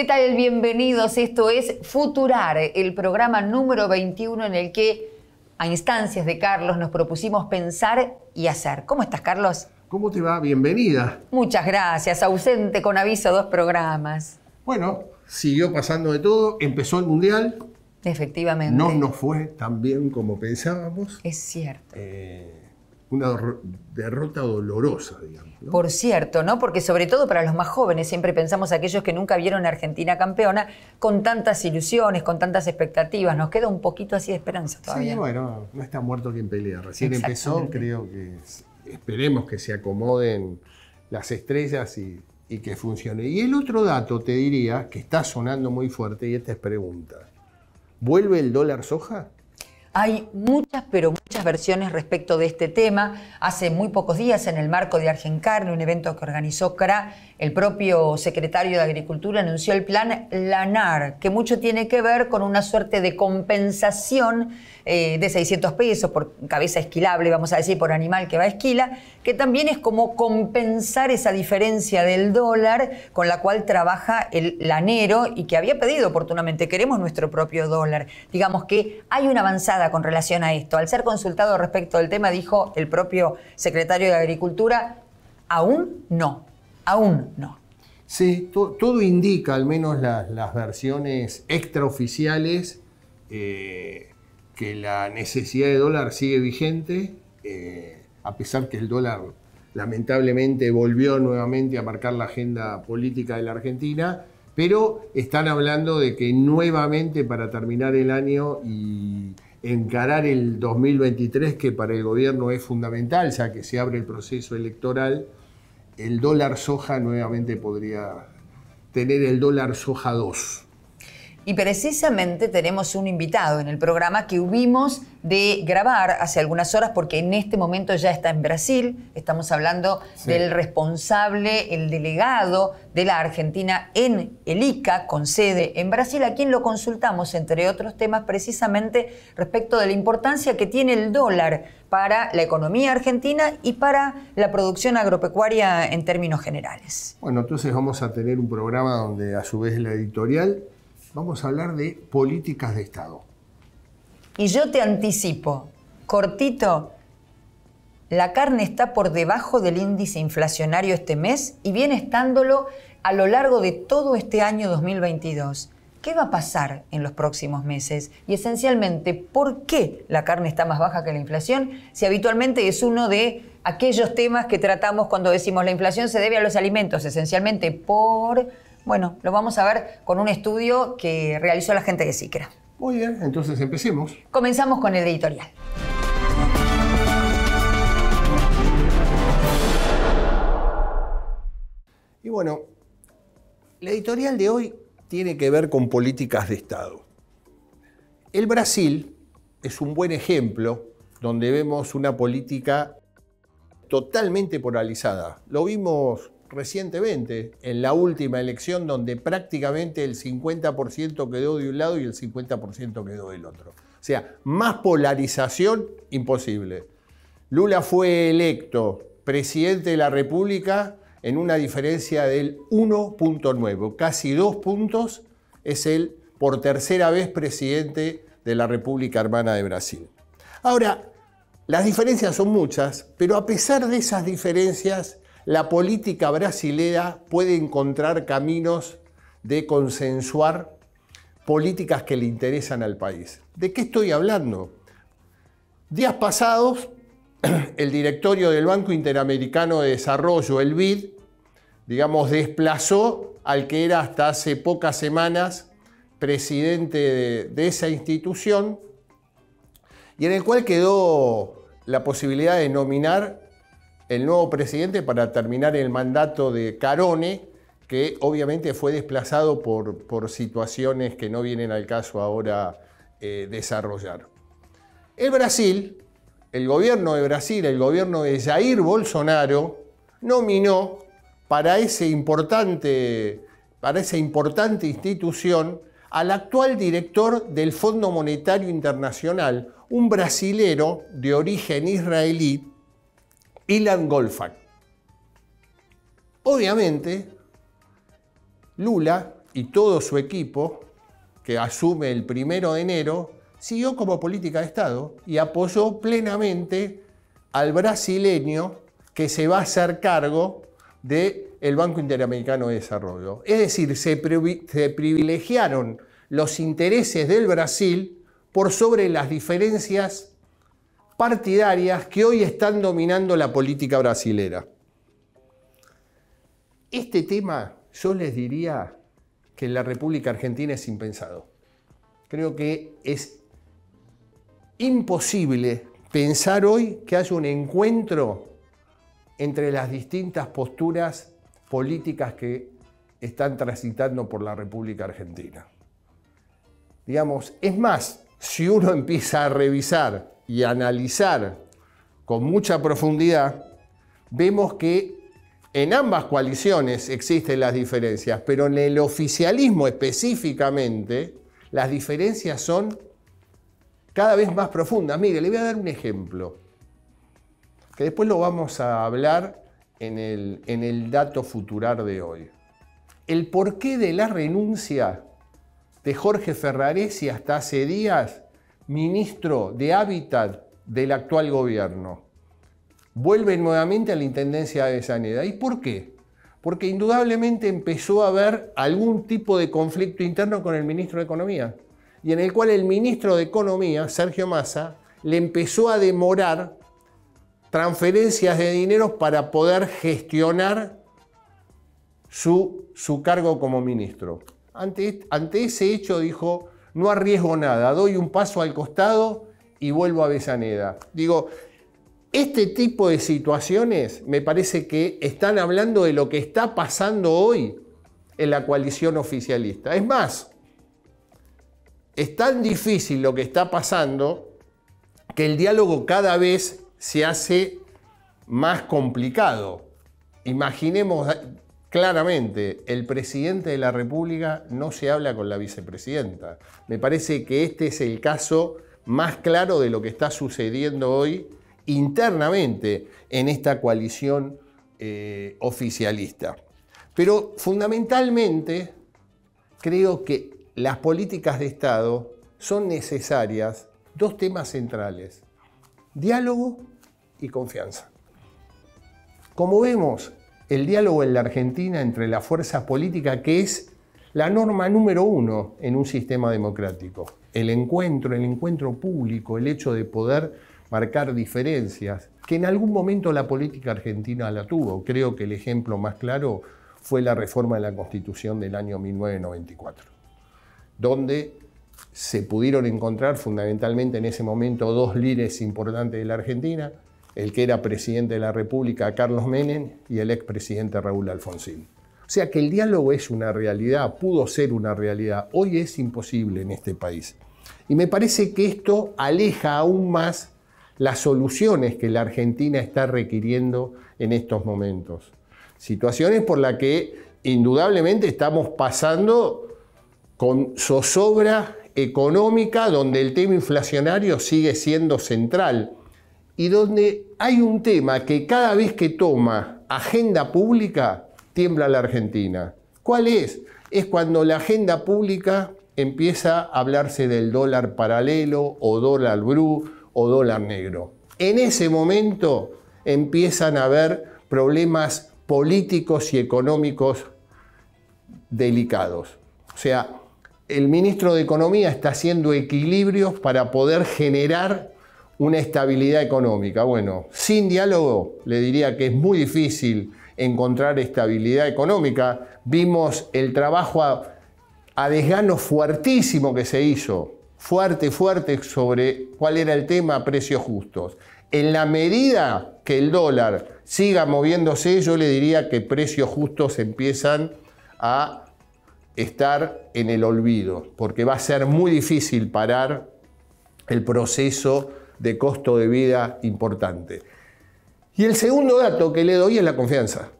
¿Qué tal? Bienvenidos. Esto es Futurar, el programa número 21 en el que, a instancias de Carlos, nos propusimos pensar y hacer. ¿Cómo estás, Carlos? ¿Cómo te va? Bienvenida. Muchas gracias. Ausente con aviso 2 programas. Bueno, siguió pasando de todo. Empezó el Mundial. Efectivamente. No nos fue tan bien como pensábamos. Es cierto. Una derrota dolorosa, digamos, ¿no? Por cierto, ¿no? Porque sobre todo para los más jóvenes, siempre pensamos aquellos que nunca vieron a Argentina campeona, con tantas ilusiones, con tantas expectativas. Nos queda un poquito así de esperanza todavía. Sí, bueno, no está muerto quien pelea. Recién empezó, creo que esperemos que se acomoden las estrellas y que funcione. Y el otro dato, te diría, que está sonando muy fuerte, y esta es pregunta. ¿Vuelve el dólar soja? Hay muchas, pero muchas versiones respecto de este tema. Hace muy pocos días, en el marco de Argencarne, un evento que organizó CRA, el propio secretario de Agricultura anunció el plan LANAR, que mucho tiene que ver con una suerte de compensación de 600 pesos por cabeza esquilable, vamos a decir, por animal que va a esquila, que también es como compensar esa diferencia del dólar con la cual trabaja el lanero y que había pedido oportunamente, queremos nuestro propio dólar. Digamos que hay una avanzada con relación a esto. Al ser consultado respecto del tema, dijo el propio secretario de Agricultura, aún no. Sí, todo indica, al menos las versiones extraoficiales, que la necesidad de dólar sigue vigente, a pesar que el dólar lamentablemente volvió nuevamente a marcar la agenda política de la Argentina, pero están hablando de que nuevamente para terminar el año y encarar el 2023, que para el gobierno es fundamental, ya que se abre el proceso electoral, el dólar soja nuevamente podría tener el dólar soja 2. Y precisamente tenemos un invitado en el programa que hubimos de grabar hace algunas horas porque en este momento ya está en Brasil. Estamos hablando del responsable, el delegado de la Argentina en el ICA, con sede en Brasil, a quien lo consultamos, entre otros temas, precisamente respecto de la importancia que tiene el dólar para la economía argentina y para la producción agropecuaria en términos generales. Bueno, entonces vamos a tener un programa donde a su vez la editorial vamos a hablar de políticas de Estado. Y yo te anticipo, cortito, la carne está por debajo del índice inflacionario este mes y viene estándolo a lo largo de todo este año 2022. ¿Qué va a pasar en los próximos meses? Y esencialmente, ¿por qué la carne está más baja que la inflación? Si habitualmente es uno de aquellos temas que tratamos cuando decimos la inflación se debe a los alimentos, esencialmente por... Bueno, lo vamos a ver con un estudio que realizó la gente de Cicra. Muy bien, entonces empecemos. Comenzamos con el editorial. Y bueno, la editorial de hoy tiene que ver con políticas de Estado. El Brasil es un buen ejemplo donde vemos una política totalmente polarizada. Lo vimos recientemente, en la última elección, donde prácticamente el 50% quedó de un lado y el 50% quedó del otro. O sea, más polarización imposible. Lula fue electo presidente de la República en una diferencia del 1.9, casi 2 puntos, es él por tercera vez presidente de la República Hermana de Brasil. Ahora, las diferencias son muchas, pero a pesar de esas diferencias, la política brasilera puede encontrar caminos de consensuar políticas que le interesan al país. ¿De qué estoy hablando? Días pasados, el directorio del Banco Interamericano de Desarrollo, el BID, digamos, desplazó al que era hasta hace pocas semanas presidente de esa institución, y en el cual quedó la posibilidad de nominar el nuevo presidente para terminar el mandato de Carone, que obviamente fue desplazado por situaciones que no vienen al caso ahora desarrollar. El gobierno de Brasil, el gobierno de Jair Bolsonaro, nominó para esa importante institución al actual director del Fondo Monetario Internacional, un brasilero de origen israelí, Ilan Goldfach. Obviamente, Lula y todo su equipo, que asume el 1 de enero, siguió como política de Estado y apoyó plenamente al brasileño que se va a hacer cargo del Banco Interamericano de Desarrollo. Es decir, se privilegiaron los intereses del Brasil por sobre las diferencias partidarias que hoy están dominando la política brasilera. Este tema, yo les diría que en la República Argentina es impensado. Creo que es imposible pensar hoy que haya un encuentro entre las distintas posturas políticas que están transitando por la República Argentina. Digamos, es más, si uno empieza a revisar y a analizar con mucha profundidad, vemos que en ambas coaliciones existen las diferencias, pero en el oficialismo específicamente, las diferencias son cada vez más profundas. Mire, le voy a dar un ejemplo, que después lo vamos a hablar en el dato futurar de hoy. El porqué de la renuncia de Jorge Ferraresi, hasta hace días ministro de Hábitat del actual gobierno. Vuelve nuevamente a la Intendencia de Avellaneda. ¿Y por qué? Porque indudablemente empezó a haber algún tipo de conflicto interno con el ministro de Economía, y en el cual el ministro de Economía, Sergio Massa, le empezó a demorar transferencias de dinero para poder gestionar su cargo como ministro. Ante ese hecho dijo, no arriesgo nada, doy un paso al costado y vuelvo a Avellaneda. Digo, este tipo de situaciones me parece que están hablando de lo que está pasando hoy en la coalición oficialista. Es más, es tan difícil lo que está pasando que el diálogo cada vez se hace más complicado. Imaginemos claramente, el presidente de la República no se habla con la vicepresidenta. Me parece que este es el caso más claro de lo que está sucediendo hoy internamente en esta coalición oficialista. Pero fundamentalmente creo que las políticas de Estado son necesarias, dos temas centrales: diálogo y confianza. Como vemos, el diálogo en la Argentina entre las fuerzas políticas, que es la norma número 1 en un sistema democrático. El encuentro público, el hecho de poder marcar diferencias, que en algún momento la política argentina la tuvo. Creo que el ejemplo más claro fue la reforma de la Constitución del año 1994, donde se pudieron encontrar fundamentalmente en ese momento dos líderes importantes de la Argentina, el que era presidente de la República, Carlos Menem, y el expresidente Raúl Alfonsín. O sea que el diálogo es una realidad, pudo ser una realidad, hoy es imposible en este país. Y me parece que esto aleja aún más las soluciones que la Argentina está requiriendo en estos momentos. Situaciones por las que indudablemente estamos pasando con zozobra económica, donde el tema inflacionario sigue siendo central, y donde hay un tema que cada vez que toma agenda pública, tiembla la Argentina. ¿Cuál es? Es cuando la agenda pública empieza a hablarse del dólar paralelo, o dólar blue, o dólar negro. En ese momento empiezan a haber problemas políticos y económicos delicados. O sea, el ministro de Economía está haciendo equilibrios para poder generar una estabilidad económica. Bueno, sin diálogo le diría que es muy difícil encontrar estabilidad económica. Vimos el trabajo a desgano fuertísimo que se hizo, fuerte, sobre cuál era el tema precios justos. En la medida que el dólar siga moviéndose, yo le diría que precios justos empiezan a estar en el olvido, porque va a ser muy difícil parar el proceso de costo de vida importante. Y el segundo dato que le doy es la confianza.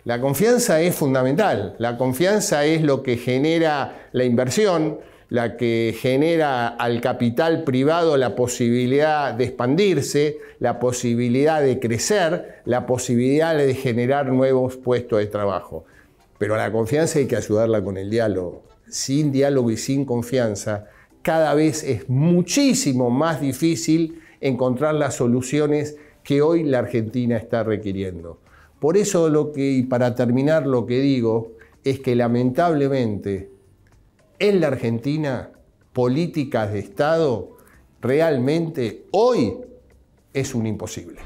La confianza es fundamental. La confianza es lo que genera la inversión, la que genera al capital privado la posibilidad de expandirse, la posibilidad de crecer, la posibilidad de generar nuevos puestos de trabajo. Pero a la confianza hay que ayudarla con el diálogo. Sin diálogo y sin confianza, cada vez es muchísimo más difícil encontrar las soluciones que hoy la Argentina está requiriendo. Por eso y para terminar lo que digo es que lamentablemente en la Argentina políticas de Estado realmente hoy es un imposible.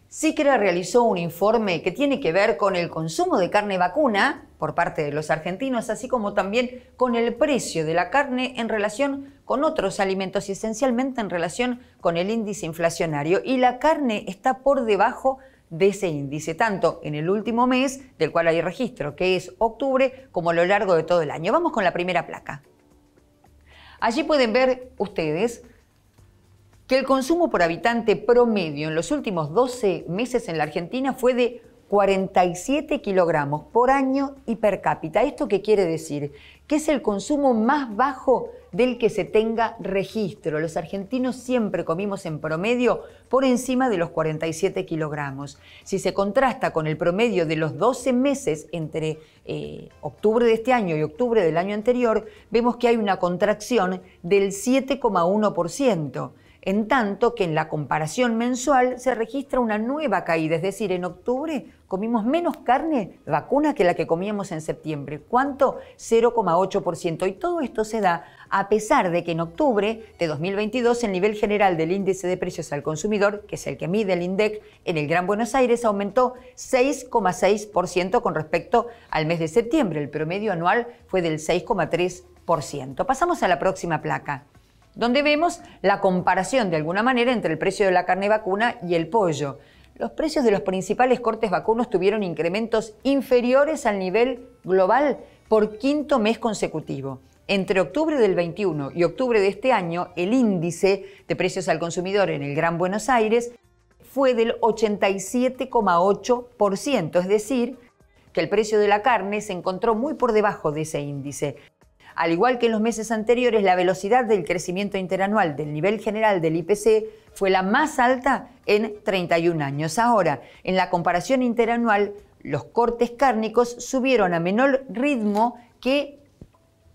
SICRA realizó un informe que tiene que ver con el consumo de carne vacuna por parte de los argentinos, así como también con el precio de la carne en relación con otros alimentos y esencialmente en relación con el índice inflacionario. Y la carne está por debajo de ese índice, tanto en el último mes, del cual hay registro, que es octubre, como a lo largo de todo el año. Vamos con la primera placa. Allí pueden ver ustedes que el consumo por habitante promedio en los últimos 12 meses en la Argentina fue de 47 kilogramos por año y per cápita. ¿Esto qué quiere decir? Que es el consumo más bajo del que se tenga registro. Los argentinos siempre comimos en promedio por encima de los 47 kilogramos. Si se contrasta con el promedio de los 12 meses entre octubre de este año y octubre del año anterior, vemos que hay una contracción del 7,1%. En tanto que en la comparación mensual se registra una nueva caída, es decir, en octubre comimos menos carne vacuna que la que comíamos en septiembre. ¿Cuánto? 0,8%. Y todo esto se da a pesar de que en octubre de 2022 el nivel general del índice de precios al consumidor, que es el que mide el INDEC en el Gran Buenos Aires, aumentó 6,6% con respecto al mes de septiembre. El promedio anual fue del 6,3%. Pasamos a la próxima placa, donde vemos la comparación de alguna manera entre el precio de la carne vacuna y el pollo. Los precios de los principales cortes vacunos tuvieron incrementos inferiores al nivel global por quinto mes consecutivo. Entre octubre del 21 y octubre de este año, el índice de precios al consumidor en el Gran Buenos Aires fue del 87,8%, es decir, que el precio de la carne se encontró muy por debajo de ese índice. Al igual que en los meses anteriores, la velocidad del crecimiento interanual del nivel general del IPC fue la más alta en 31 años. Ahora, en la comparación interanual, los cortes cárnicos subieron a menor ritmo que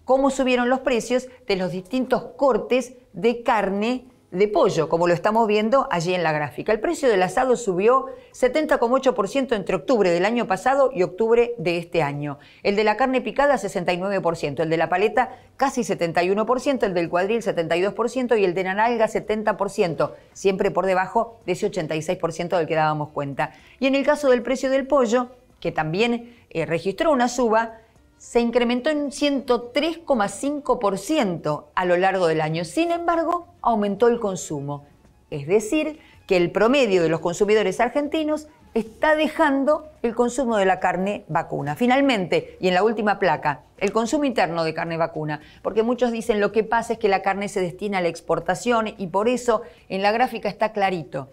cómo subieron los precios de los distintos cortes de carne de pollo, como lo estamos viendo allí en la gráfica. El precio del asado subió 70,8% entre octubre del año pasado y octubre de este año. El de la carne picada 69%, el de la paleta casi 71%, el del cuadril 72% y el de la nalga 70%, siempre por debajo de ese 86% del que dábamos cuenta. Y en el caso del precio del pollo, que también registró una suba, se incrementó en 103,5% a lo largo del año. Sin embargo, aumentó el consumo. Es decir, que el promedio de los consumidores argentinos está dejando el consumo de la carne vacuna. Finalmente, y en la última placa, el consumo interno de carne vacuna, porque muchos dicen lo que pasa es que la carne se destina a la exportación y por eso en la gráfica está clarito.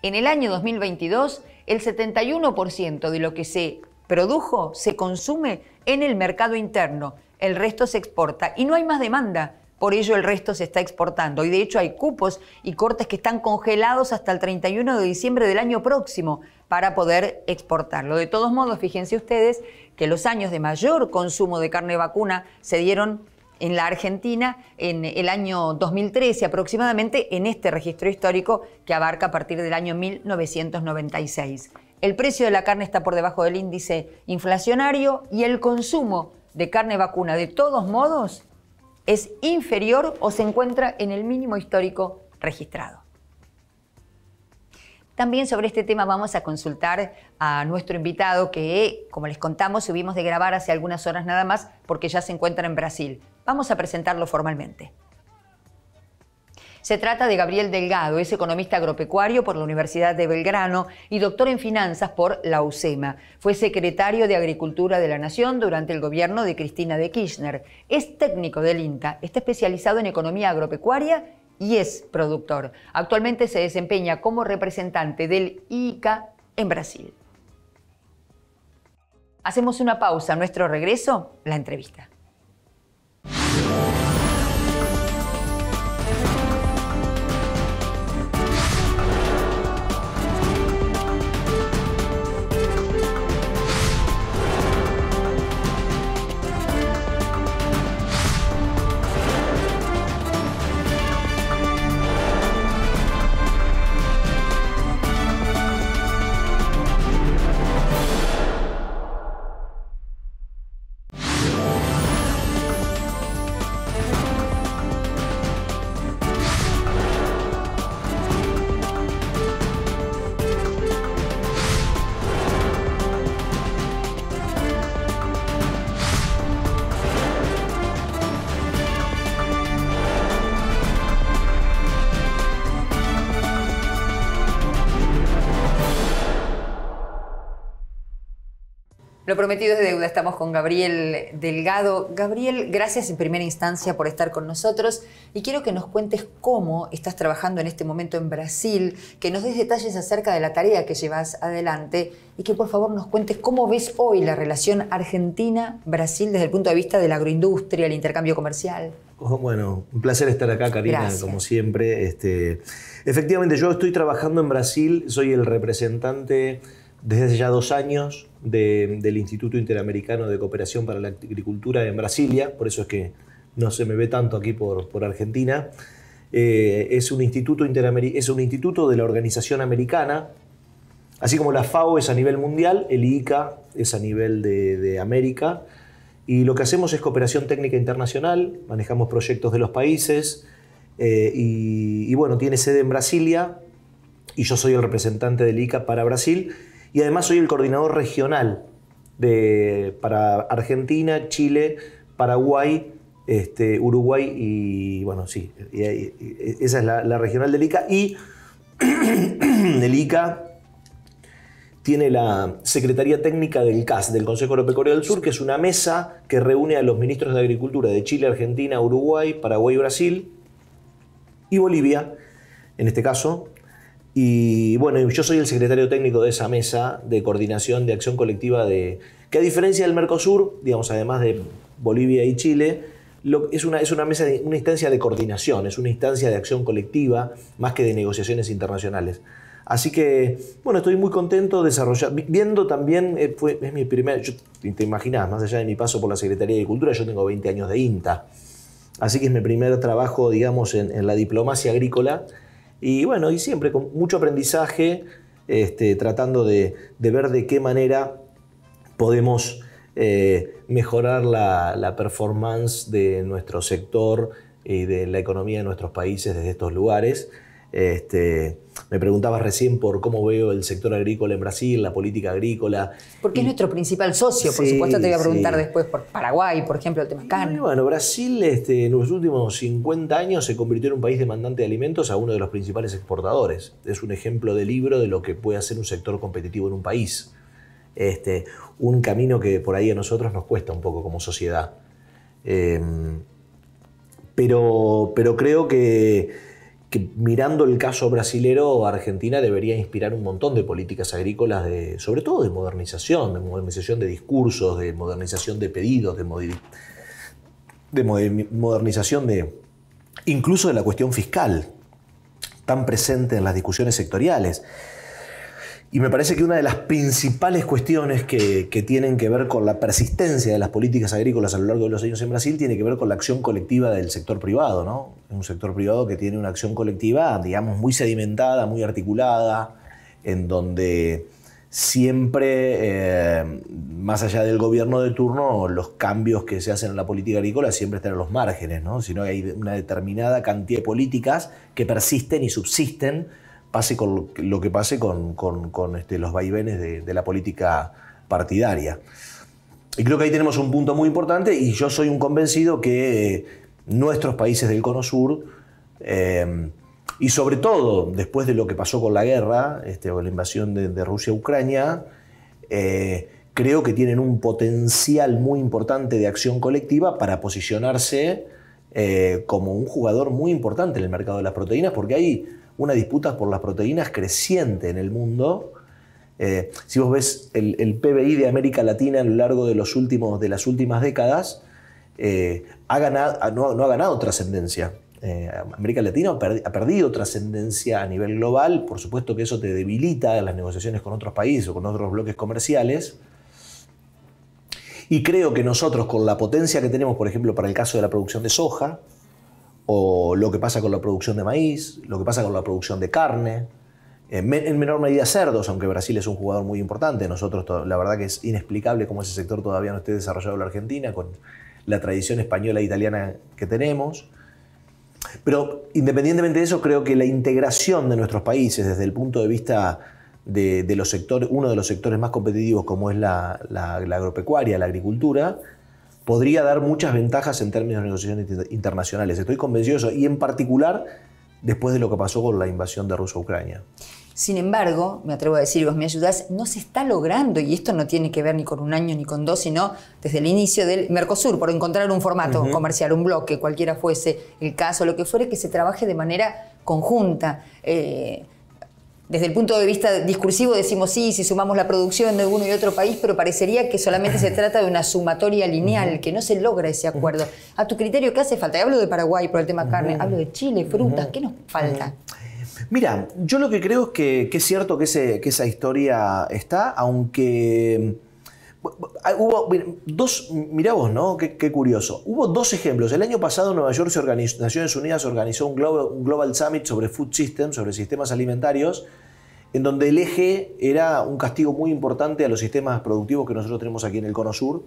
En el año 2022, el 71% de lo que se produjo se consume en el mercado interno, el resto se exporta y no hay más demanda, por ello el resto se está exportando y de hecho hay cupos y cortes que están congelados hasta el 31 de diciembre del año próximo para poder exportarlo. De todos modos, fíjense ustedes que los años de mayor consumo de carne vacuna se dieron en la Argentina en el año 2013 aproximadamente, en este registro histórico que abarca a partir del año 1996. El precio de la carne está por debajo del índice inflacionario y el consumo de carne vacuna, de todos modos, es inferior o se encuentra en el mínimo histórico registrado. También sobre este tema vamos a consultar a nuestro invitado que, como les contamos, subimos de grabar hace algunas horas nada más porque ya se encuentra en Brasil. Vamos a presentarlo formalmente. Se trata de Gabriel Delgado, es economista agropecuario por la Universidad de Belgrano y doctor en finanzas por la UCEMA. Fue secretario de Agricultura de la Nación durante el gobierno de Cristina de Kirchner. Es técnico del INTA, está especializado en economía agropecuaria y es productor. Actualmente se desempeña como representante del IICA en Brasil. Hacemos una pausa. A nuestro regreso, la entrevista. Lo prometido es deuda. Estamos con Gabriel Delgado. Gabriel, gracias en primera instancia por estar con nosotros y quiero que nos cuentes cómo estás trabajando en este momento en Brasil, que nos des detalles acerca de la tarea que llevas adelante y que por favor nos cuentes cómo ves hoy la relación Argentina-Brasil desde el punto de vista de la agroindustria, el intercambio comercial. Bueno, un placer estar acá, Karina, gracias. Como siempre. Efectivamente, yo estoy trabajando en Brasil, soy el representante desde hace ya 2 años del Instituto Interamericano de Cooperación para la Agricultura en Brasilia, por eso es que no se me ve tanto aquí por Argentina. Es un instituto de la Organización Americana, así como la FAO es a nivel mundial, el ICA es a nivel de América, y lo que hacemos es cooperación técnica internacional, manejamos proyectos de los países, y bueno, tiene sede en Brasilia, y yo soy el representante del ICA para Brasil, y además soy el coordinador regional para Argentina, Chile, Paraguay, Uruguay y bueno, sí, esa es la regional del ICA. Y el ICA tiene la Secretaría Técnica del CAS, del Consejo Agropecuario del Sur, que es una mesa que reúne a los ministros de Agricultura de Chile, Argentina, Uruguay, Paraguay, Brasil y Bolivia, en este caso. Y bueno, yo soy el secretario técnico de esa mesa de coordinación de acción colectiva que a diferencia del Mercosur, digamos, además de Bolivia y Chile, es una mesa, una instancia de coordinación, es una instancia de acción colectiva más que de negociaciones internacionales. Así que, bueno, estoy muy contento viendo también, es mi primer, te imaginás, más allá de mi paso por la Secretaría de Agricultura, yo tengo 20 años de INTA, así que es mi primer trabajo, digamos, en la diplomacia agrícola. Y bueno, y siempre con mucho aprendizaje, tratando de ver de qué manera podemos mejorar la performance de nuestro sector y de la economía de nuestros países desde estos lugares. Me preguntabas recién por cómo veo el sector agrícola en Brasil, la política agrícola. Porque es nuestro principal socio, por supuesto te voy a preguntar después por Paraguay, por ejemplo, el tema carne. Bueno, Brasil en los últimos 50 años se convirtió en un país demandante de alimentos a uno de los principales exportadores. Es un ejemplo de libro de lo que puede hacer un sector competitivo en un país. Un camino que por ahí a nosotros nos cuesta un poco como sociedad. Pero creo que mirando el caso brasilero, Argentina debería inspirar un montón de políticas agrícolas, sobre todo de modernización de discursos, de modernización de pedidos, de modernización incluso de la cuestión fiscal, tan presente en las discusiones sectoriales. Y me parece que una de las principales cuestiones que tienen que ver con la persistencia de las políticas agrícolas a lo largo de los años en Brasil tiene que ver con la acción colectiva del sector privado, ¿no? Es un sector privado que tiene una acción colectiva, digamos, muy sedimentada, muy articulada, en donde siempre, más allá del gobierno de turno, los cambios que se hacen en la política agrícola siempre están a los márgenes, ¿no? Sino que hay una determinada cantidad de políticas que persisten y subsisten, pase con lo que pase con los vaivenes de la política partidaria. Y creo que ahí tenemos un punto muy importante y yo soy un convencido que nuestros países del Cono Sur, y sobre todo después de lo que pasó con la guerra, con la invasión de Rusia a Ucrania, creo que tienen un potencial muy importante de acción colectiva para posicionarse como un jugador muy importante en el mercado de las proteínas, porque hay una disputa por las proteínas creciente en el mundo. Si vos ves el PBI de América Latina a lo largo de las últimas décadas, no ha ganado trascendencia. América Latina ha perdido trascendencia a nivel global. Por supuesto que eso te debilita en las negociaciones con otros países o con otros bloques comerciales. Y creo que nosotros, con la potencia que tenemos, por ejemplo, para el caso de la producción de soja, o lo que pasa con la producción de maíz, lo que pasa con la producción de carne, en menor medida cerdos, aunque Brasil es un jugador muy importante. Nosotros, la verdad que es inexplicable cómo ese sector todavía no esté desarrollado en la Argentina, con la tradición española e italiana que tenemos. Pero independientemente de eso, creo que la integración de nuestros países desde el punto de vista de los sectores, uno de los sectores más competitivos como es la agropecuaria, la agricultura, podría dar muchas ventajas en términos de negociaciones internacionales. Estoy convencido de eso, y en particular después de lo que pasó con la invasión de Rusia a Ucrania. Sin embargo, me atrevo a decir, y vos me ayudás, no se está logrando, y esto no tiene que ver ni con un año ni con dos, sino desde el inicio del Mercosur, por encontrar un formato comercial, un bloque, cualquiera fuese el caso, lo que fuere, que se trabaje de manera conjunta. Desde el punto de vista discursivo decimos sí, si sumamos la producción de uno y otro país, pero parecería que solamente se trata de una sumatoria lineal, que no se logra ese acuerdo. A tu criterio, ¿qué hace falta? Y hablo de Paraguay por el tema carne, hablo de Chile, frutas, ¿qué nos falta? Mira, yo lo que creo es que es cierto que esa historia está, aunque hubo dos, mirá vos, ¿no? Qué curioso. Hubo dos ejemplos. El año pasado en Nueva York Naciones Unidas organizó un Global Summit sobre Food Systems, sobre sistemas alimentarios, en donde el eje era un castigo muy importante a los sistemas productivos que nosotros tenemos aquí en el Cono Sur.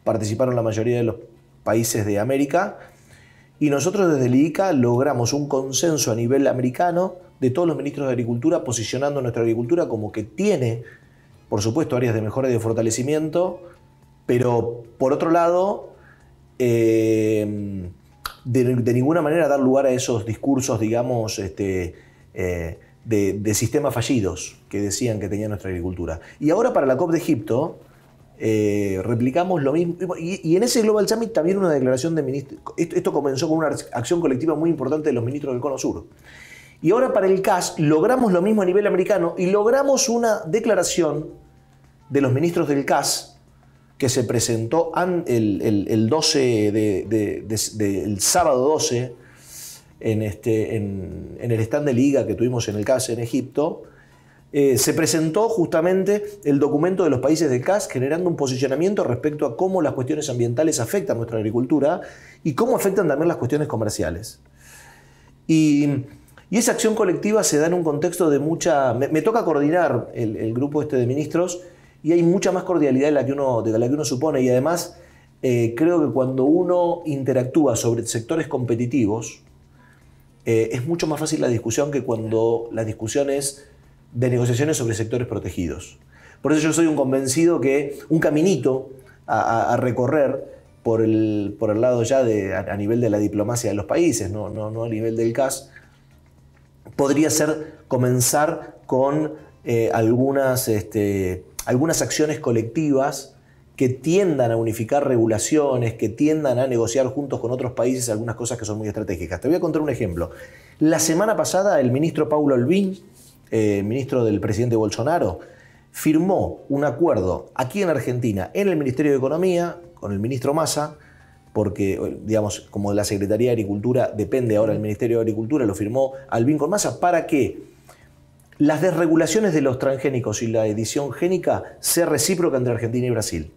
Participaron la mayoría de los países de América. Y nosotros desde el IICA logramos un consenso a nivel americano de todos los ministros de Agricultura, posicionando nuestra agricultura como que tiene, por supuesto, áreas de mejora y de fortalecimiento, pero por otro lado, de ninguna manera dar lugar a esos discursos, digamos, de sistemas fallidos que decían que tenía nuestra agricultura. Y ahora para la COP de Egipto, replicamos lo mismo. Y en ese Global Summit también una declaración de ministros. Esto comenzó con una acción colectiva muy importante de los ministros del Cono Sur. Y ahora para el CAS logramos lo mismo a nivel americano y logramos una declaración de los ministros del CAS que se presentó el 12 el sábado 12 en el stand de Liga que tuvimos en el CAS en Egipto. Se presentó justamente el documento de los países del CAS generando un posicionamiento respecto a cómo las cuestiones ambientales afectan nuestra agricultura y cómo afectan también las cuestiones comerciales. Y esa acción colectiva se da en un contexto de mucha... Me toca coordinar el grupo de ministros y hay mucha más cordialidad de la que uno supone y además creo que cuando uno interactúa sobre sectores competitivos es mucho más fácil la discusión que cuando la discusión es de negociaciones sobre sectores protegidos. Por eso yo soy un convencido que un caminito a recorrer por el lado ya a nivel de la diplomacia de los países, no a nivel del CAS, podría ser comenzar con algunas acciones colectivas que tiendan a unificar regulaciones, que tiendan a negociar juntos con otros países algunas cosas que son muy estratégicas. Te voy a contar un ejemplo. La semana pasada el ministro Paulo Alvim, ministro del presidente Bolsonaro, firmó un acuerdo aquí en Argentina, en el Ministerio de Economía, con el ministro Massa, porque, digamos, como la Secretaría de Agricultura depende ahora del Ministerio de Agricultura, lo firmó Alvim con Massa, para que las desregulaciones de los transgénicos y la edición génica sea recíproca entre Argentina y Brasil.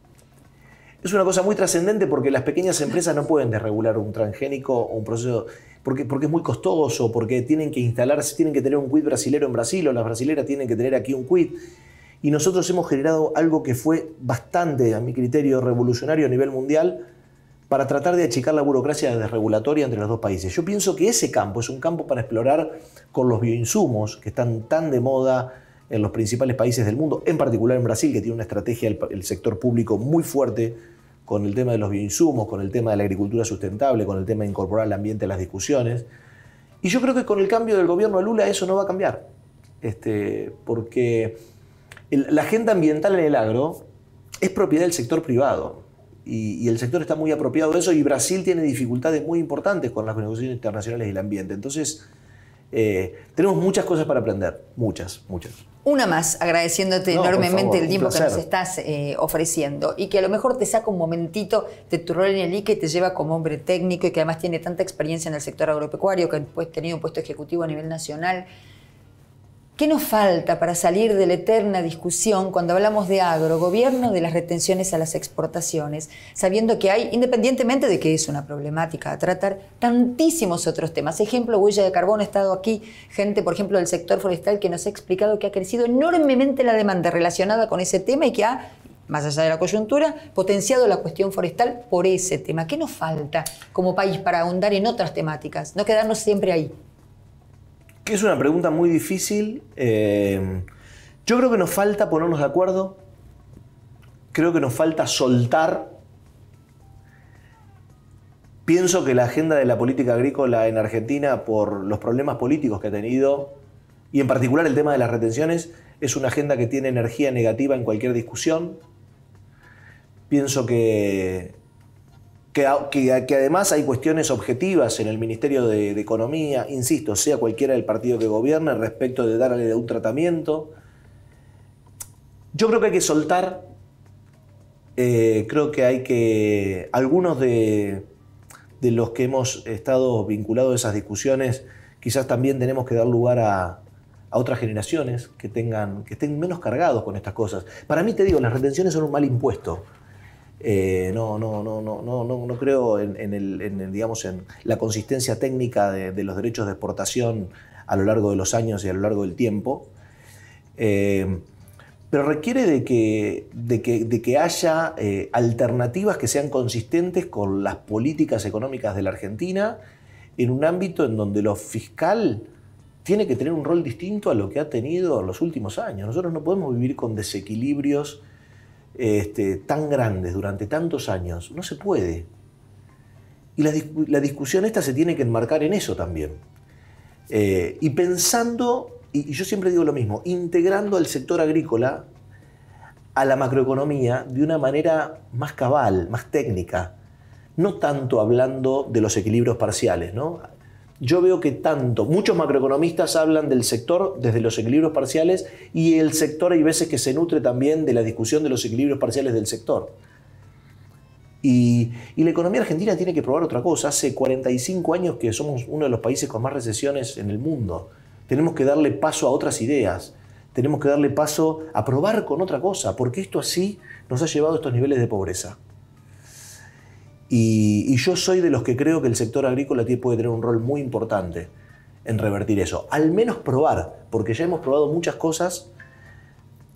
Es una cosa muy trascendente porque las pequeñas empresas no pueden desregular un transgénico o un proceso porque es muy costoso, porque tienen que instalarse, tienen que tener un quid brasilero en Brasil o las brasileras tienen que tener aquí un quid. Y nosotros hemos generado algo que fue bastante, a mi criterio, revolucionario a nivel mundial para tratar de achicar la burocracia desregulatoria entre los dos países. Yo pienso que ese campo es un campo para explorar con los bioinsumos que están tan de moda en los principales países del mundo, en particular en Brasil, que tiene una estrategia el sector público muy fuerte con el tema de los bioinsumos, con el tema de la agricultura sustentable, con el tema de incorporar el ambiente a las discusiones. Y yo creo que con el cambio del gobierno de Lula eso no va a cambiar, porque la agenda ambiental en el agro es propiedad del sector privado y el sector está muy apropiado de eso y Brasil tiene dificultades muy importantes con las negociaciones internacionales y el ambiente. Entonces, tenemos muchas cosas para aprender, muchas. Una más, agradeciéndote enormemente el tiempo que nos estás ofreciendo y que a lo mejor te saca un momentito de tu rol en el ICA y te lleva como hombre técnico y que además tiene tanta experiencia en el sector agropecuario, que ha tenido un puesto ejecutivo a nivel nacional. ¿Qué nos falta para salir de la eterna discusión cuando hablamos de agrogobierno, de las retenciones a las exportaciones, sabiendo que hay, independientemente de que es una problemática a tratar, tantísimos otros temas? Ejemplo, huella de carbono. Ha estado aquí gente, por ejemplo, del sector forestal que nos ha explicado que ha crecido enormemente la demanda relacionada con ese tema y que ha, más allá de la coyuntura, potenciado la cuestión forestal por ese tema. ¿Qué nos falta como país para ahondar en otras temáticas? No quedarnos siempre ahí. Que es una pregunta muy difícil. Yo creo que nos falta ponernos de acuerdo. Creo que nos falta soltar. Pienso que la agenda de la política agrícola en Argentina, por los problemas políticos que ha tenido, y en particular el tema de las retenciones es una agenda que tiene energía negativa en cualquier discusión. Pienso que además hay cuestiones objetivas en el Ministerio de Economía, insisto, sea cualquiera del partido que gobierne, respecto de darle un tratamiento. Yo creo que hay que soltar, algunos de los que hemos estado vinculados a esas discusiones, quizás también tenemos que dar lugar a otras generaciones que estén menos cargados con estas cosas. Para mí, te digo, las retenciones son un mal impuesto. No creo en la consistencia técnica de los derechos de exportación a lo largo de los años y a lo largo del tiempo. Pero requiere de que haya alternativas que sean consistentes con las políticas económicas de la Argentina en un ámbito en donde lo fiscal tiene que tener un rol distinto a lo que ha tenido en los últimos años. Nosotros no podemos vivir con desequilibrios tan grandes durante tantos años. No se puede. Y la discusión esta se tiene que enmarcar en eso también. Y pensando... Y yo siempre digo lo mismo, integrando al sector agrícola a la macroeconomía de una manera más cabal, más técnica, no tanto hablando de los equilibrios parciales, ¿no? Yo veo que muchos macroeconomistas hablan del sector desde los equilibrios parciales y el sector hay veces que se nutre también de la discusión de los equilibrios parciales del sector. Y la economía argentina tiene que probar otra cosa. Hace 45 años que somos uno de los países con más recesiones en el mundo. Tenemos que darle paso a otras ideas, tenemos que darle paso a probar con otra cosa, porque esto así nos ha llevado a estos niveles de pobreza. Y yo soy de los que creo que el sector agrícola puede tener un rol muy importante en revertir eso. Al menos probar, porque ya hemos probado muchas cosas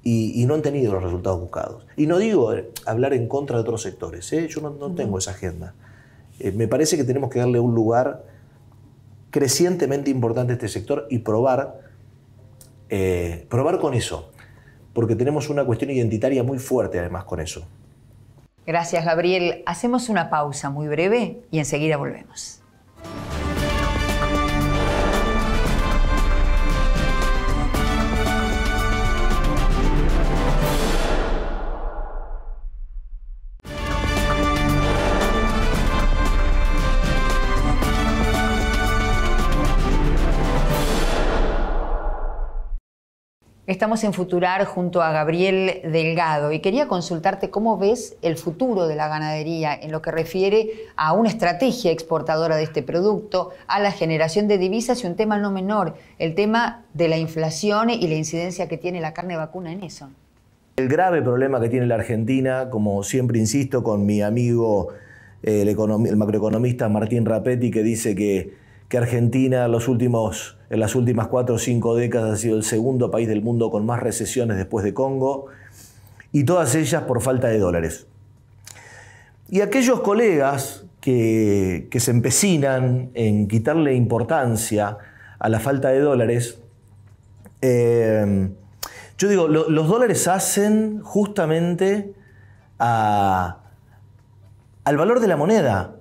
y no han tenido los resultados buscados. Y no digo hablar en contra de otros sectores, yo no tengo esa agenda. Me parece que tenemos que darle un lugar crecientemente importante a este sector y probar con eso, porque tenemos una cuestión identitaria muy fuerte además con eso. Gracias, Gabriel. Hacemos una pausa muy breve y enseguida volvemos. Estamos en Futurar junto a Gabriel Delgado y quería consultarte cómo ves el futuro de la ganadería en lo que refiere a una estrategia exportadora de este producto, a la generación de divisas y un tema no menor, el tema de la inflación y la incidencia que tiene la carne vacuna en eso. El grave problema que tiene la Argentina, como siempre insisto con mi amigo el macroeconomista Martín Rapetti, que dice que Argentina en las últimas 4 o 5 décadas ha sido el segundo país del mundo con más recesiones después de Congo, y todas ellas por falta de dólares. Y aquellos colegas que se empecinan en quitarle importancia a la falta de dólares, yo digo, los dólares hacen justamente al valor de la moneda.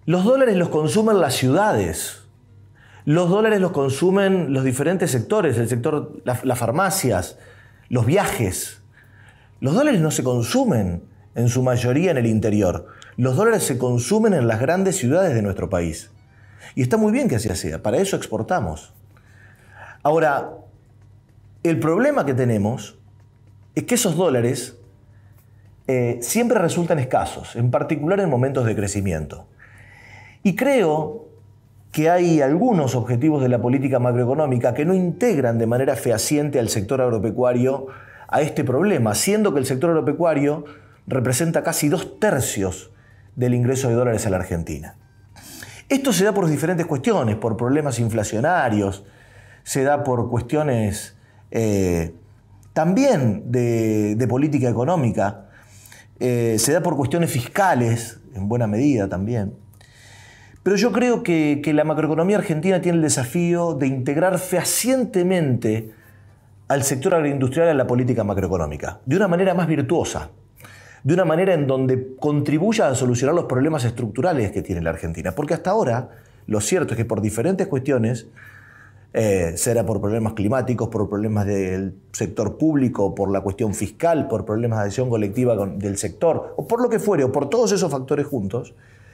Los dólares los consumen las ciudades, los dólares los consumen los diferentes sectores, las farmacias, los viajes. Los dólares no se consumen en su mayoría en el interior, los dólares se consumen en las grandes ciudades de nuestro país. Y está muy bien que así sea, para eso exportamos. Ahora, el problema que tenemos es que esos dólares siempre resultan escasos, en particular en momentos de crecimiento. Y creo que hay algunos objetivos de la política macroeconómica que no integran de manera fehaciente al sector agropecuario a este problema, siendo que el sector agropecuario representa casi 2/3 del ingreso de dólares a la Argentina. Esto se da por diferentes cuestiones, por problemas inflacionarios, se da por cuestiones también de política económica, se da por cuestiones fiscales, en buena medida también. Pero yo creo que la macroeconomía argentina tiene el desafío de integrar fehacientemente al sector agroindustrial a la política macroeconómica, de una manera más virtuosa, de una manera en donde contribuya a solucionar los problemas estructurales que tiene la Argentina. Porque hasta ahora, lo cierto es que por diferentes cuestiones, Será por problemas climáticos, por problemas del sector público, por la cuestión fiscal, por problemas de adhesión colectiva del sector, o por lo que fuere, o por todos esos factores juntos,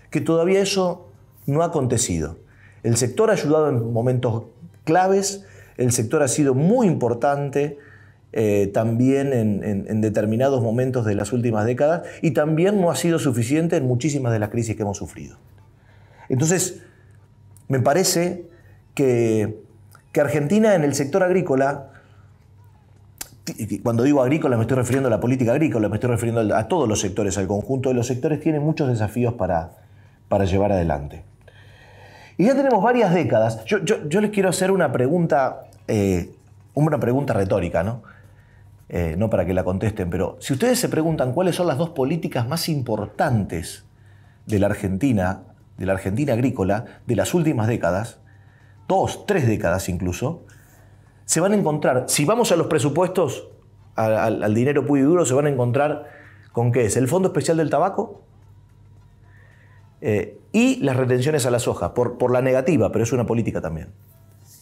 que todavía eso no ha acontecido. El sector ha ayudado en momentos claves, el sector ha sido muy importante también en determinados momentos de las últimas décadas, y también no ha sido suficiente en muchísimas de las crisis que hemos sufrido. Entonces, me parece que Argentina en el sector agrícola, cuando digo agrícola me estoy refiriendo a la política agrícola, me estoy refiriendo a todos los sectores, al conjunto de los sectores, tiene muchos desafíos para llevar adelante. Y ya tenemos varias décadas. Yo les quiero hacer una pregunta retórica, ¿no? No para que la contesten, pero si ustedes se preguntan cuáles son las dos políticas más importantes de la Argentina agrícola de las últimas décadas, 2, 3 décadas incluso, se van a encontrar, si vamos a los presupuestos, al dinero puro y duro, se van a encontrar con ¿qué es? El Fondo Especial del Tabaco y las retenciones a la soja, por la negativa, pero es una política también,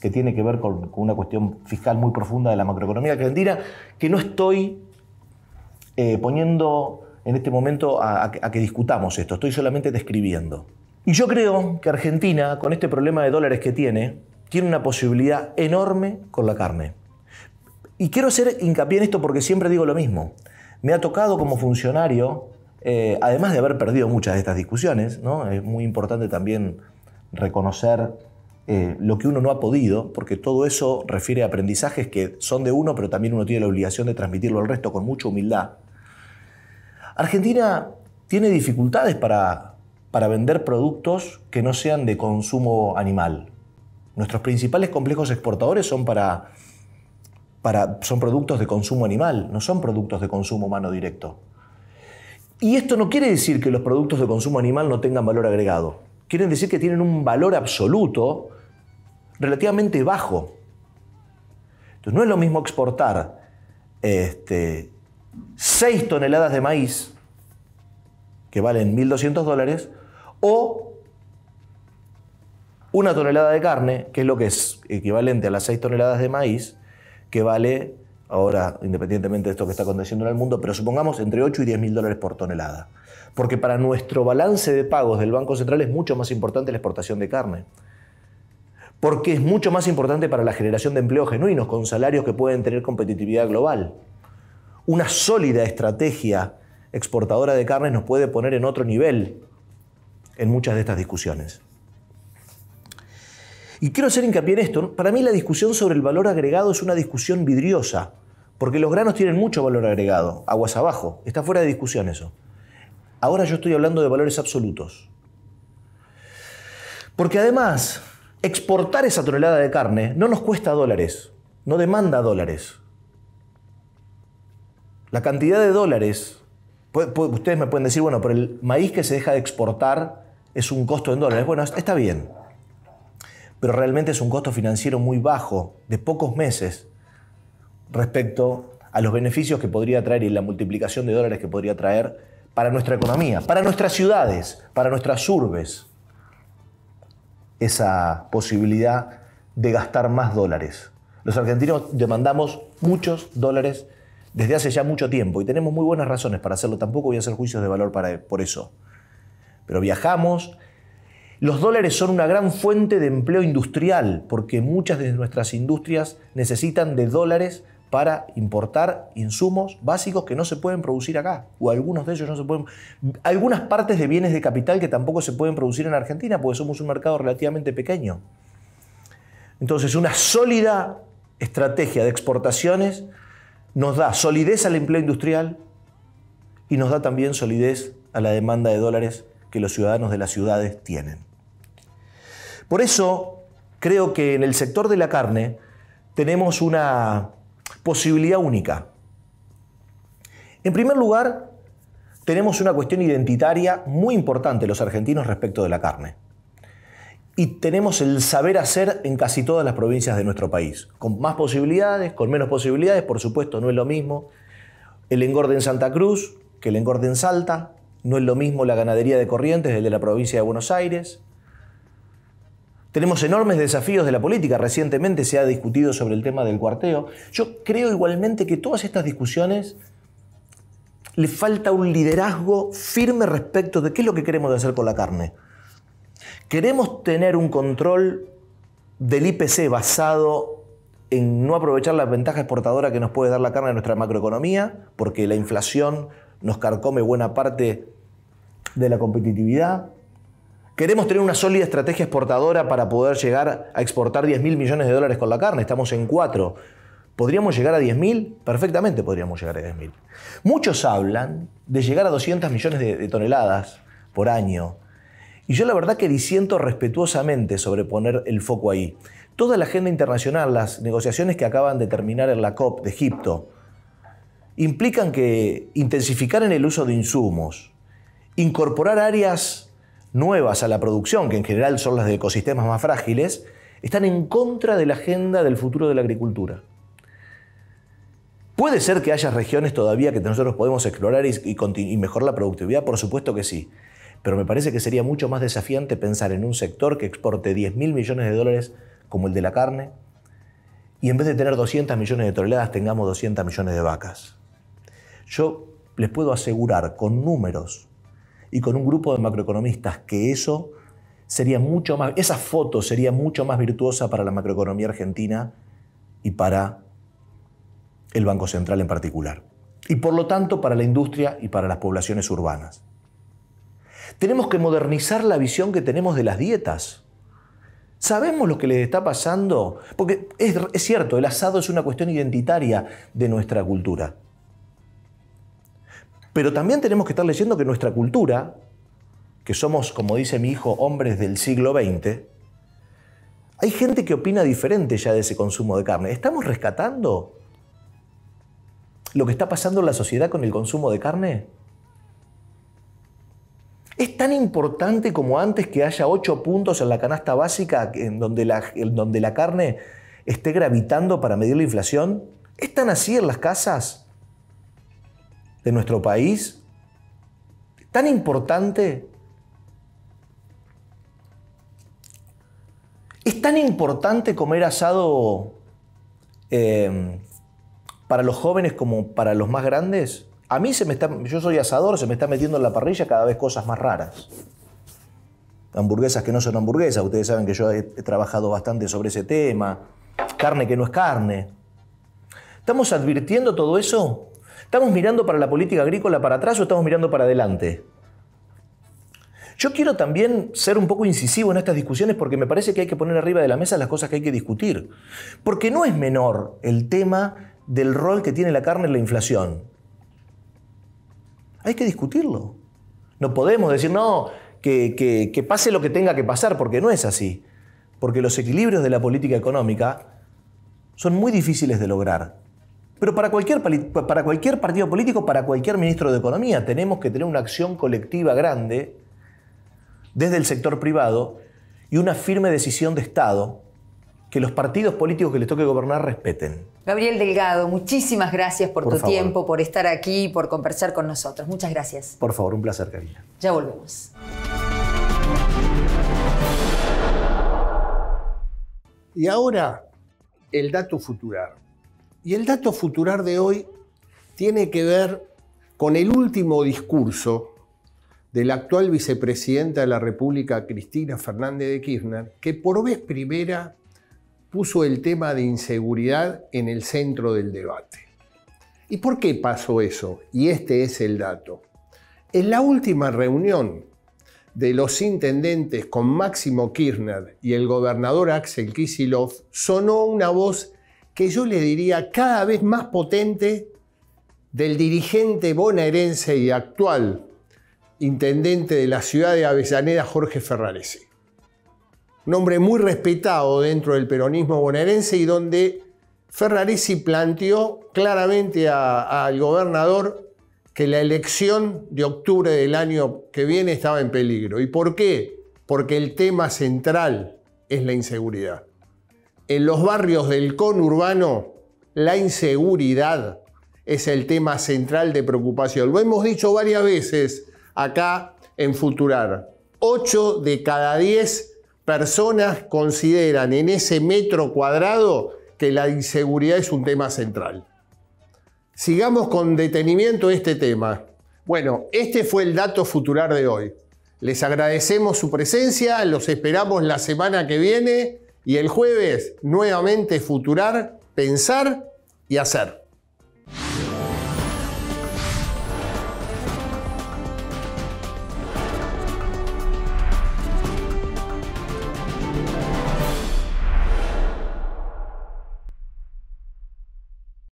que tiene que ver con una cuestión fiscal muy profunda de la macroeconomía argentina, que no estoy poniendo en este momento a que discutamos esto, estoy solamente describiendo. Y yo creo que Argentina, con este problema de dólares que tiene una posibilidad enorme con la carne. Y quiero hacer hincapié en esto porque siempre digo lo mismo. Me ha tocado como funcionario, además de haber perdido muchas de estas discusiones, ¿no? Es muy importante también reconocer lo que uno no ha podido, porque todo eso refiere a aprendizajes que son de uno, pero también uno tiene la obligación de transmitirlo al resto con mucha humildad. Argentina tiene dificultades para vender productos que no sean de consumo animal. Nuestros principales complejos exportadores son son productos de consumo animal, no son productos de consumo humano directo. Y esto no quiere decir que los productos de consumo animal no tengan valor agregado. Quieren decir que tienen un valor absoluto relativamente bajo. Entonces no es lo mismo exportar 6 toneladas de maíz que valen $1.200 o 1 tonelada de carne, que es lo que es equivalente a las 6 toneladas de maíz, que vale, ahora, independientemente de esto que está aconteciendo en el mundo, pero supongamos entre 8 y 10 mil dólares por tonelada. Porque para nuestro balance de pagos del Banco Central es mucho más importante la exportación de carne. Porque es mucho más importante para la generación de empleo genuinos, con salarios que pueden tener competitividad global. Una sólida estrategia exportadora de carne nos puede poner en otro nivel en muchas de estas discusiones. Y quiero hacer hincapié en esto. Para mí la discusión sobre el valor agregado es una discusión vidriosa, porque los granos tienen mucho valor agregado, aguas abajo, está fuera de discusión eso. Ahora yo estoy hablando de valores absolutos. Porque además, exportar esa tonelada de carne no nos cuesta dólares, no demanda dólares. La cantidad de dólares, ustedes me pueden decir, bueno, pero el maíz que se deja de exportar es un costo en dólares. Bueno, está bien, pero realmente es un costo financiero muy bajo, de pocos meses, respecto a los beneficios que podría traer y la multiplicación de dólares que podría traer para nuestra economía, para nuestras ciudades, para nuestras urbes, esa posibilidad de gastar más dólares. Los argentinos demandamos muchos dólares desde hace ya mucho tiempo y tenemos muy buenas razones para hacerlo. Tampoco voy a hacer juicios de valor por eso. Pero viajamos. Los dólares son una gran fuente de empleo industrial porque muchas de nuestras industrias necesitan de dólares para importar insumos básicos que no se pueden producir acá, o algunos de ellos no se pueden. Algunas partes de bienes de capital que tampoco se pueden producir en Argentina porque somos un mercado relativamente pequeño. Entonces, una sólida estrategia de exportaciones nos da solidez al empleo industrial y nos da también solidez a la demanda de dólares que los ciudadanos de las ciudades tienen. Por eso, creo que en el sector de la carne tenemos una posibilidad única. En primer lugar, tenemos una cuestión identitaria muy importante los argentinos respecto de la carne. Y tenemos el saber hacer en casi todas las provincias de nuestro país. Con más posibilidades, con menos posibilidades, por supuesto, no es lo mismo el engorde en Santa Cruz que el engorde en Salta. No es lo mismo la ganadería de Corrientes, el de la provincia de Buenos Aires. Tenemos enormes desafíos de la política. Recientemente se ha discutido sobre el tema del cuarteo. Yo creo igualmente que todas estas discusiones le falta un liderazgo firme respecto de qué es lo que queremos hacer con la carne. ¿Queremos tener un control del IPC basado en no aprovechar la ventaja exportadora que nos puede dar la carne en nuestra macroeconomía, porque la inflación nos carcome buena parte de la competitividad? ¿Queremos tener una sólida estrategia exportadora para poder llegar a exportar 10.000 millones de dólares con la carne? Estamos en 4. ¿Podríamos llegar a 10.000? Perfectamente podríamos llegar a 10.000. Muchos hablan de llegar a 200 millones de toneladas por año. Y yo la verdad que disiento respetuosamente sobre poner el foco ahí. Toda la agenda internacional, las negociaciones que acaban de terminar en la COP de Egipto, implican que intensificar en el uso de insumos, incorporar áreas nuevas a la producción, que en general son las de ecosistemas más frágiles, están en contra de la agenda del futuro de la agricultura. ¿Puede ser que haya regiones todavía que nosotros podemos explorar y mejorar la productividad? Por supuesto que sí. Pero me parece que sería mucho más desafiante pensar en un sector que exporte 10.000 millones de dólares como el de la carne y en vez de tener 200 millones de toneladas tengamos 200 millones de vacas. Yo les puedo asegurar con números y con un grupo de macroeconomistas que esa foto sería mucho más virtuosa para la macroeconomía argentina y para el Banco Central en particular. Y por lo tanto para la industria y para las poblaciones urbanas. Tenemos que modernizar la visión que tenemos de las dietas. ¿Sabemos lo que les está pasando? Porque es cierto, el asado es una cuestión identitaria de nuestra cultura. Pero también tenemos que estar leyendo que nuestra cultura, que somos, como dice mi hijo, hombres del siglo XX, hay gente que opina diferente ya de ese consumo de carne. ¿Estamos rescatando lo que está pasando en la sociedad con el consumo de carne? ¿Es tan importante como antes que haya 8 puntos en la canasta básica en donde la carne esté gravitando para medir la inflación? ¿Es tan así en las casas de nuestro país? ¿Tan importante? ¿Es tan importante comer asado para los jóvenes como para los más grandes? A mí yo soy asador, se me está metiendo en la parrilla cada vez cosas más raras. Hamburguesas que no son hamburguesas, ustedes saben que yo he trabajado bastante sobre ese tema. Carne que no es carne. ¿Estamos advirtiendo todo eso? ¿Estamos mirando para la política agrícola para atrás o estamos mirando para adelante? Yo quiero también ser un poco incisivo en estas discusiones porque me parece que hay que poner arriba de la mesa las cosas que hay que discutir. Porque no es menor el tema del rol que tiene la carne en la inflación. Hay que discutirlo. No podemos decir, no, que pase lo que tenga que pasar, porque no es así. Porque los equilibrios de la política económica son muy difíciles de lograr. Pero para cualquier partido político, para cualquier ministro de Economía, tenemos que tener una acción colectiva grande desde el sector privado y una firme decisión de Estado que los partidos políticos que les toque gobernar respeten. Gabriel Delgado, muchísimas gracias por tu tiempo, por estar aquí, por conversar con nosotros. Muchas gracias. Por favor, un placer, Karina. Ya volvemos. Y ahora, el dato futurar. Y el dato futurar de hoy tiene que ver con el último discurso de la actual vicepresidenta de la República, Cristina Fernández de Kirchner, que por vez primera puso el tema de inseguridad en el centro del debate. ¿Y por qué pasó eso? Y este es el dato. En la última reunión de los intendentes con Máximo Kirchner y el gobernador Axel Kicillof, sonó una voz que yo le diría cada vez más potente del dirigente bonaerense y actual intendente de la ciudad de Avellaneda, Jorge Ferraresi. Un hombre muy respetado dentro del peronismo bonaerense y donde Ferraresi planteó claramente al gobernador que la elección de octubre del año que viene estaba en peligro. ¿Y por qué? Porque el tema central es la inseguridad. En los barrios del conurbano, la inseguridad es el tema central de preocupación. Lo hemos dicho varias veces acá en Futurar. 8 de cada 10 personas consideran en ese metro cuadrado que la inseguridad es un tema central. Sigamos con detenimiento este tema. Bueno, este fue el Dato Futurar de hoy. Les agradecemos su presencia, los esperamos la semana que viene y el jueves nuevamente Futurar, pensar y hacer.